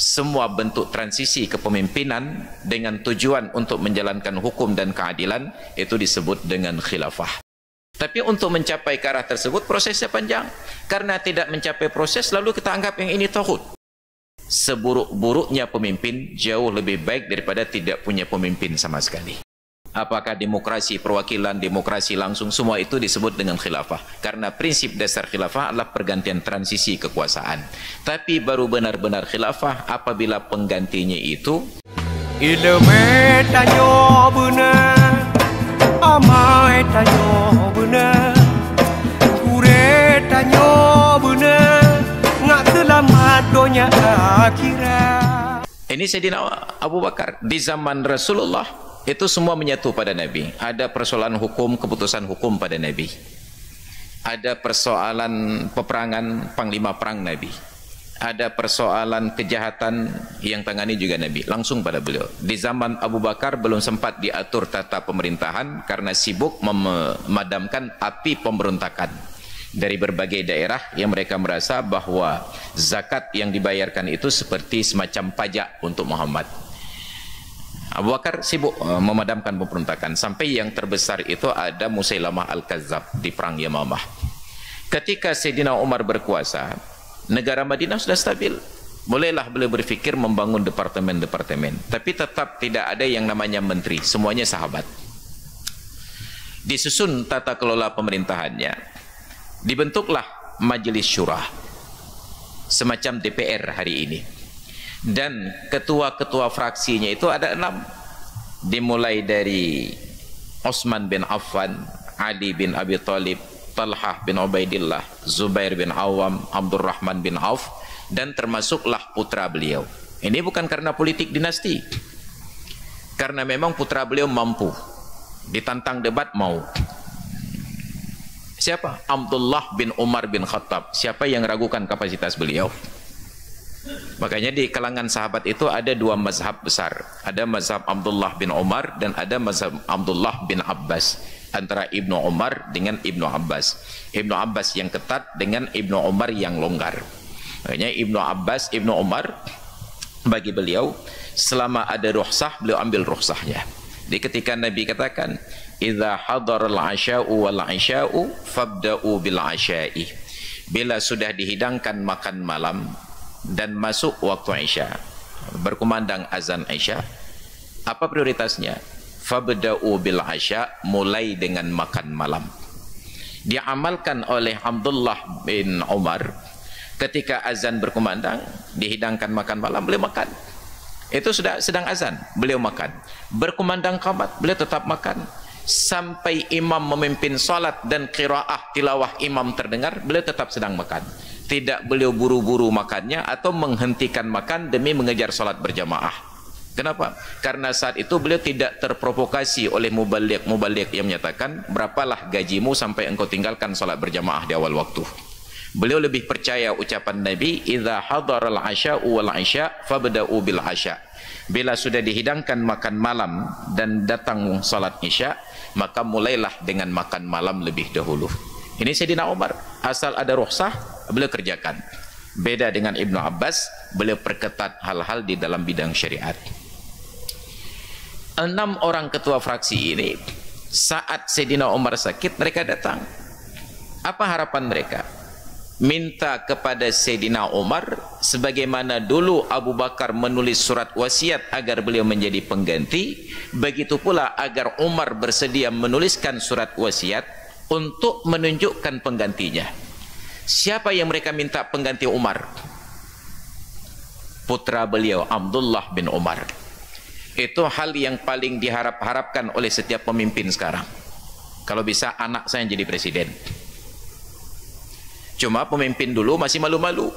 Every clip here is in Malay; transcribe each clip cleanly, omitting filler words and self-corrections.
semua bentuk transisi kepemimpinan dengan tujuan untuk menjalankan hukum dan keadilan itu disebut dengan khilafah. Tapi untuk mencapai ke arah tersebut prosesnya panjang. Karena tidak mencapai proses lalu kita anggap yang ini taghut. Seburuk-buruknya pemimpin jauh lebih baik daripada tidak punya pemimpin sama sekali. Apakah demokrasi perwakilan, demokrasi langsung, semua itu disebut dengan khilafah. Karena prinsip dasar khilafah adalah pergantian transisi kekuasaan. Tapi baru benar-benar khilafah apabila penggantinya itu ilmu tanyo benar, amai tanyo benar, kure tanyo benar, ngak selamat dunia akhirat. Ini Sayyidina Abu Bakar di zaman Rasulullah. Itu semua menyatu pada Nabi. Ada persoalan hukum, keputusan hukum pada Nabi. Ada persoalan peperangan, panglima perang Nabi. Ada persoalan kejahatan yang tangani juga Nabi. Langsung pada beliau. Di zaman Abu Bakar belum sempat diatur tata pemerintahan karena sibuk memadamkan api pemberontakan dari berbagai daerah yang mereka merasa bahwa zakat yang dibayarkan itu seperti semacam pajak untuk Muhammad. Abu Bakar sibuk memadamkan pemberontakan sampai yang terbesar itu ada Musailamah Al-Kazzab di perang Yamamah. Ketika Sayyidina Umar berkuasa, negara Madinah sudah stabil. Bolehlah beliau berfikir membangun departemen-departemen, tapi tetap tidak ada yang namanya menteri, semuanya sahabat. Disusun tata kelola pemerintahannya, dibentuklah Majelis Syura, semacam DPR hari ini. Dan ketua-ketua fraksinya itu ada 6, dimulai dari Utsman bin Affan, Ali bin Abi Thalib, Talhah bin Ubaidillah, Zubair bin Awam, Abdurrahman bin Auf, dan termasuklah putra beliau. Ini bukan karena politik dinasti, karena memang putra beliau mampu, ditantang debat mau. Siapa? Abdullah bin Umar bin Khattab. Siapa yang ragukan kapasitas beliau? Makanya di kalangan sahabat itu ada 2 mazhab besar. Ada mazhab Abdullah bin Umar dan ada mazhab Abdullah bin Abbas. Antara Ibnu Umar dengan Ibnu Abbas. Ibnu Abbas yang ketat dengan Ibnu Umar yang longgar. Makanya Ibnu Abbas, Ibnu Umar, bagi beliau selama ada rukhsah beliau ambil rukhsahnya. Jadi ketika Nabi katakan idza hadaral asya'u wal isya'u fabda'u bil asya'i, bila sudah dihidangkan makan malam dan masuk waktu Isya, berkumandang azan Isya, apa prioritasnya? Fabda'u bil asya, mulai dengan makan malam. Diamalkan oleh Abdullah bin Umar. Ketika azan berkumandang, dihidangkan makan malam, beliau makan. Itu sudah sedang azan, beliau makan. Berkumandang qamat, beliau tetap makan. Sampai imam memimpin salat dan qiraah tilawah imam terdengar, beliau tetap sedang makan. Tidak beliau buru-buru makannya atau menghentikan makan demi mengejar salat berjamaah. Kenapa? Karena saat itu beliau tidak terprovokasi oleh mubalik yang menyatakan berapalah gajimu sampai engkau tinggalkan salat berjamaah di awal waktu. Beliau lebih percaya ucapan Nabi idza hadaral asya'u wal isya fabda'u bil asya. Bila sudah dihidangkan makan malam dan datang salat isya, maka mulailah dengan makan malam lebih dahulu. Ini Sayyidina Umar, asal ada rukhsah beliau kerjakan. Beda dengan Ibnu Abbas, beliau perketat hal-hal di dalam bidang syariat. 6 orang ketua fraksi ini, saat Sayyidina Umar sakit, mereka datang. Apa harapan mereka? Minta kepada Sayyidina Umar, sebagaimana dulu Abu Bakar menulis surat wasiat agar beliau menjadi pengganti, begitu pula agar Umar bersedia menuliskan surat wasiat untuk menunjukkan penggantinya. Siapa yang mereka minta pengganti Umar? Putra beliau Abdullah bin Umar. Itu hal yang paling diharap-harapkan oleh setiap pemimpin sekarang. Kalau bisa anak saya yang jadi presiden. Cuma pemimpin dulu masih malu-malu.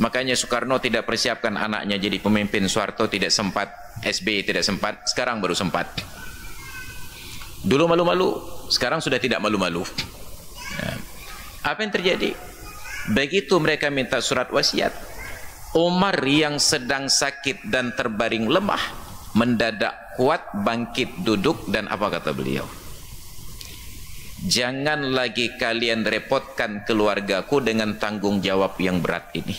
Makanya Soekarno tidak persiapkan anaknya jadi pemimpin, Soeharto tidak sempat, SBY tidak sempat, sekarang baru sempat. Dulu malu-malu, sekarang sudah tidak malu-malu. Apa yang terjadi? Begitu mereka minta surat wasiat, Umar yang sedang sakit dan terbaring lemah mendadak kuat, bangkit, duduk, dan apa kata beliau? Jangan lagi kalian repotkan keluargaku dengan tanggung jawab yang berat ini.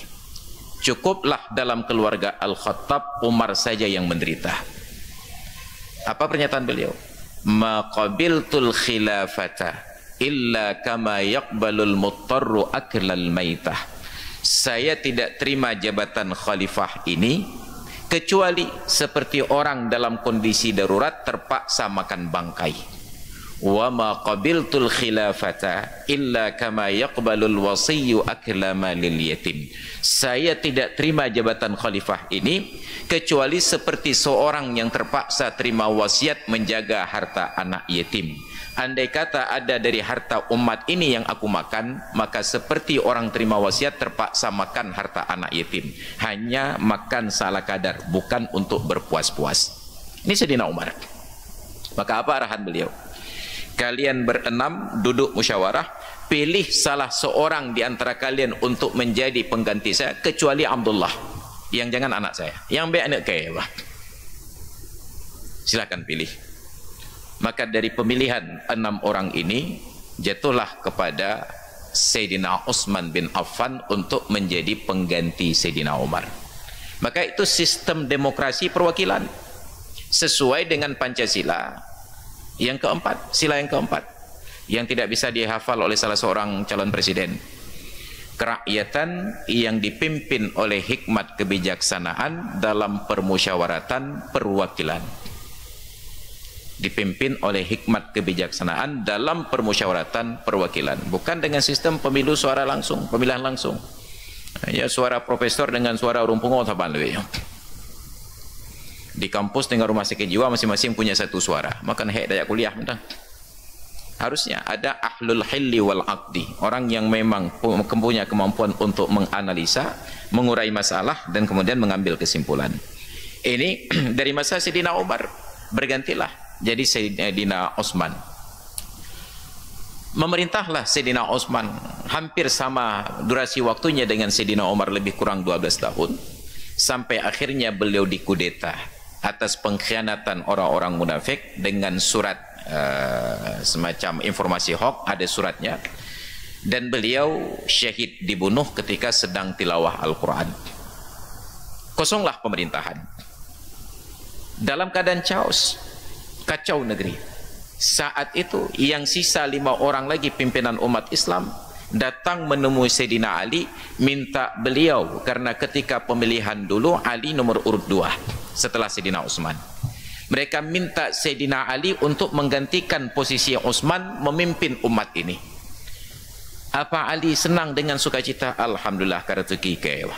Cukuplah dalam keluarga Al-Khattab Umar saja yang menderita. Apa pernyataan beliau? Ma qabiltul khilafata illa kama yaqbalul muttarru aklal maitah. Saya tidak terima jabatan khalifah ini kecuali seperti orang dalam kondisi darurat terpaksa makan bangkai. Wa ma qabiltul khilafata illa kama yaqbalul wasiyyu akla malil yatim. Saya tidak terima jabatan khalifah ini kecuali seperti seorang yang terpaksa terima wasiat menjaga harta anak yatim. Andai kata ada dari harta umat ini yang aku makan, maka seperti orang terima wasiat terpaksa makan harta anak yatim. Hanya makan salah kadar, bukan untuk berpuas-puas. Ini Sayyidina Umar. Maka apa arahan beliau? Kalian berenam duduk musyawarah, pilih salah seorang di antara kalian untuk menjadi pengganti saya, kecuali Abdullah, yang jangan anak saya, yang baik anak kaya, silakan pilih. Maka dari pemilihan 6 orang ini jatuhlah kepada Sayyidina Utsman bin Affan untuk menjadi pengganti Sayyidina Umar. Maka itu sistem demokrasi perwakilan sesuai dengan Pancasila yang keempat, sila yang keempat, yang tidak bisa dihafal oleh salah seorang calon presiden. Kerakyatan yang dipimpin oleh hikmat kebijaksanaan dalam permusyawaratan perwakilan. Dipimpin oleh hikmat kebijaksanaan dalam permusyawaratan perwakilan, bukan dengan sistem pemilu suara langsung, pemilihan langsung. Ya, suara profesor dengan suara urung pungut apa lebih. Di kampus dengan rumah sakit jiwa masing-masing punya satu suara, makan hek dayak kuliah mentang. Harusnya ada ahlul hilli wal aqdi, orang yang memang punya kemampuan untuk menganalisa, mengurai masalah dan kemudian mengambil kesimpulan. Ini dari masa Sayyidina Umar bergantilah jadi Sayyidina Utsman. Memerintahlah Sayyidina Utsman hampir sama durasi waktunya dengan Sayyidina Umar, lebih kurang 12 tahun, sampai akhirnya beliau dikudeta atas pengkhianatan orang-orang munafik dengan surat semacam informasi hoax, ada suratnya, dan beliau syahid dibunuh ketika sedang tilawah Al-Quran. Kosonglah pemerintahan dalam keadaan chaos, kacau negeri. Saat itu yang sisa 5 orang lagi pimpinan umat Islam datang menemui Sayyidina Ali, minta beliau, karena ketika pemilihan dulu Ali nomor urut 2 setelah Sayyidina Utsman. Mereka minta Sayyidina Ali untuk menggantikan posisi Utsman memimpin umat ini. Apa Ali senang dengan sukacita? Alhamdulillah kareteki kewa.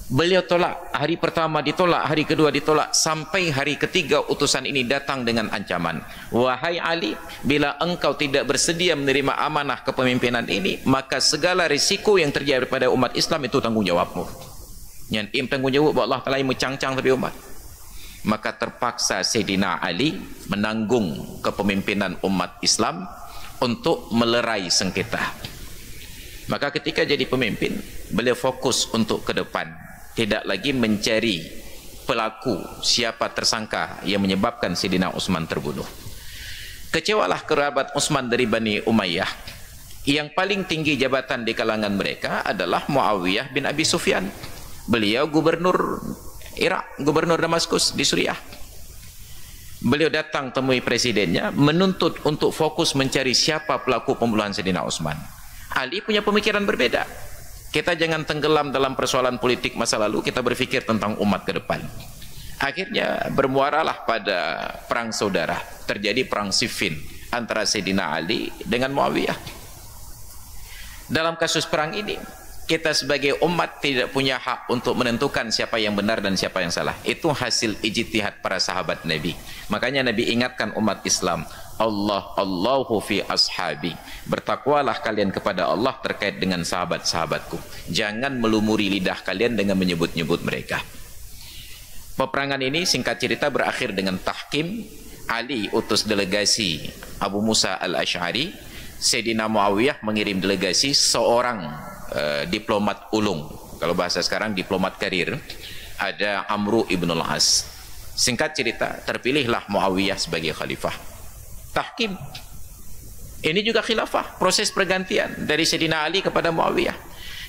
Beliau tolak, hari pertama ditolak, hari kedua ditolak, sampai hari ketiga utusan ini datang dengan ancaman. Wahai Ali, bila engkau tidak bersedia menerima amanah kepemimpinan ini, maka segala risiko yang terjadi pada umat Islam itu tanggung jawabmu. Yang tanggung jawab Allah Ta'ala yang mencangcang tapi umat. Maka terpaksa Sayyidina Ali menanggung kepemimpinan umat Islam untuk melerai sengketa. Maka ketika jadi pemimpin, beliau fokus untuk ke depan, tidak lagi mencari pelaku, siapa tersangka yang menyebabkan Sayyidina Utsman terbunuh. Kecewalah kerabat Utsman dari Bani Umayyah. Yang paling tinggi jabatan di kalangan mereka adalah Muawiyah bin Abi Sufyan. Beliau gubernur Irak, gubernur Damaskus di Suriah. Beliau datang temui presidennya, menuntut untuk fokus mencari siapa pelaku pembunuhan Sayyidina Utsman. Ali punya pemikiran berbeda. Kita jangan tenggelam dalam persoalan politik masa lalu, kita berpikir tentang umat ke depan. Akhirnya bermuaralah pada perang saudara, terjadi perang Siffin antara Sayyidina Ali dengan Muawiyah. Dalam kasus perang ini, kita sebagai umat tidak punya hak untuk menentukan siapa yang benar dan siapa yang salah. Itu hasil ijtihad para sahabat Nabi. Makanya Nabi ingatkan umat Islam, Allahu fi ashabi. Bertakwalah kalian kepada Allah terkait dengan sahabat-sahabatku. Jangan melumuri lidah kalian dengan menyebut-nyebut mereka. Peperangan ini singkat cerita berakhir dengan tahkim. Ali utus delegasi Abu Musa al-Ash'ari. Sayyidina Muawiyah mengirim delegasi seorang diplomat ulung, kalau bahasa sekarang diplomat karir, ada Amru ibn al-As. Singkat cerita, terpilihlah Muawiyah sebagai khalifah. Tahkim. Ini juga khilafah, proses pergantian dari Sayyidina Ali kepada Muawiyah.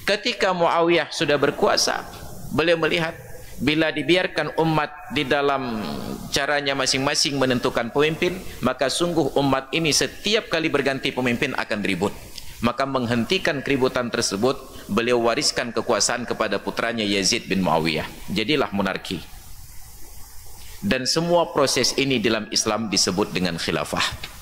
Ketika Muawiyah sudah berkuasa, beliau melihat bila dibiarkan umat di dalam caranya masing-masing menentukan pemimpin, maka sungguh umat ini setiap kali berganti pemimpin akan ribut. Maka menghentikan keributan tersebut, beliau wariskan kekuasaan kepada putranya Yazid bin Muawiyah. Jadilah monarki. Dan semua proses ini dalam Islam disebut dengan khilafah.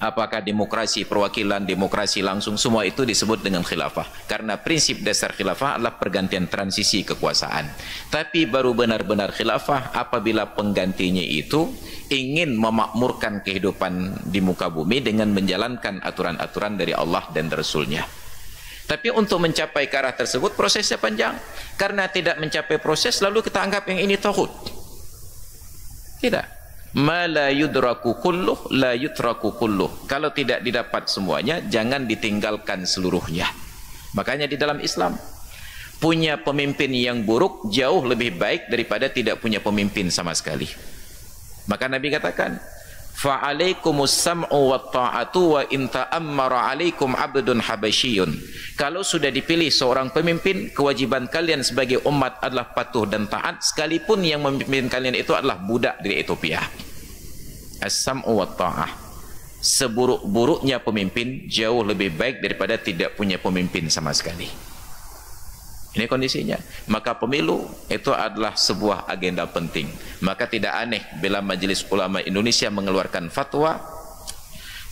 Apakah demokrasi perwakilan, demokrasi langsung, semua itu disebut dengan khilafah. Karena prinsip dasar khilafah adalah pergantian transisi kekuasaan. Tapi baru benar-benar khilafah apabila penggantinya itu ingin memakmurkan kehidupan di muka bumi dengan menjalankan aturan-aturan dari Allah dan Rasul-Nya. Tapi untuk mencapai ke arah tersebut prosesnya panjang. Karena tidak mencapai proses lalu kita anggap yang ini tauhid. Tidak. Ma la yudraku kulluh la yutraku kulluh. Kalau tidak didapat semuanya, jangan ditinggalkan seluruhnya. Makanya di dalam Islam, punya pemimpin yang buruk jauh lebih baik daripada tidak punya pemimpin sama sekali. Maka Nabi katakan, fa'alaikumus sam'u wa ta'atu wa in ta'ammara 'alaikum 'abdun habasyiyun. Kalau sudah dipilih seorang pemimpin, kewajiban kalian sebagai umat adalah patuh dan taat sekalipun yang memimpin kalian itu adalah budak dari Ethiopia. As-sam'u wa ta'ah. Seburuk-buruknya pemimpin jauh lebih baik daripada tidak punya pemimpin sama sekali. Ini kondisinya. Maka pemilu itu adalah sebuah agenda penting. Maka tidak aneh bila Majelis Ulama Indonesia mengeluarkan fatwa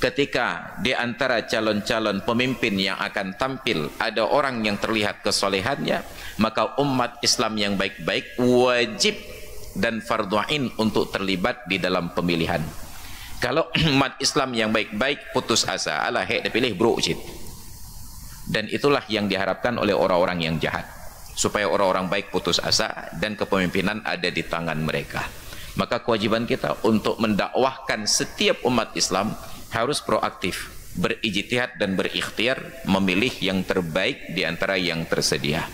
ketika di antara calon-calon pemimpin yang akan tampil ada orang yang terlihat kesolehannya, maka umat Islam yang baik-baik wajib dan fardhu ain untuk terlibat di dalam pemilihan. Kalau umat Islam yang baik-baik putus asa, alah dipilih bro ucit. Dan itulah yang diharapkan oleh orang-orang yang jahat, supaya orang-orang baik putus asa dan kepemimpinan ada di tangan mereka. Maka kewajiban kita untuk mendakwahkan setiap umat Islam harus proaktif, berijtihad dan berikhtiar memilih yang terbaik di antara yang tersedia.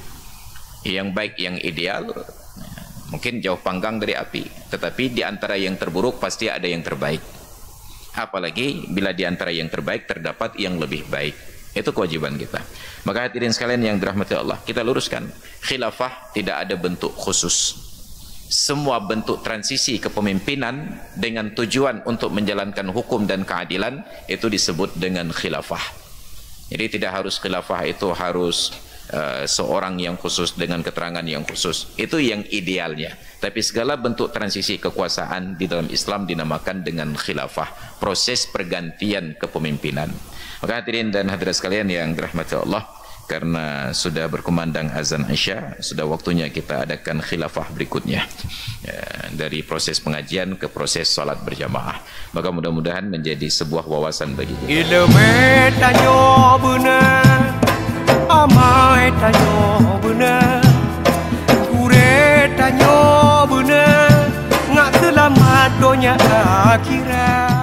Yang baik, yang ideal mungkin jauh panggang dari api, tetapi di antara yang terburuk pasti ada yang terbaik. Apalagi bila di antara yang terbaik terdapat yang lebih baik. Itu kewajiban kita. Maka hadirin sekalian yang dirahmati Allah, kita luruskan, khilafah tidak ada bentuk khusus. Semua bentuk transisi kepemimpinan dengan tujuan untuk menjalankan hukum dan keadilan itu disebut dengan khilafah. Jadi tidak harus khilafah itu harus seorang yang khusus dengan keterangan yang khusus. Itu yang idealnya. Tapi segala bentuk transisi kekuasaan di dalam Islam dinamakan dengan khilafah, proses pergantian kepemimpinan. Maka hadirin dan hadirat sekalian yang dirahmati Allah, karena sudah berkumandang azan Isya, sudah waktunya kita adakan khilafah berikutnya, dari proses pengajian ke proses salat berjamaah. Maka mudah-mudahan menjadi sebuah wawasan bagi kita. Ilmu tanyo benar, amai tanyo benar, kure tanyo benar, ngak selamat dunia akhirat.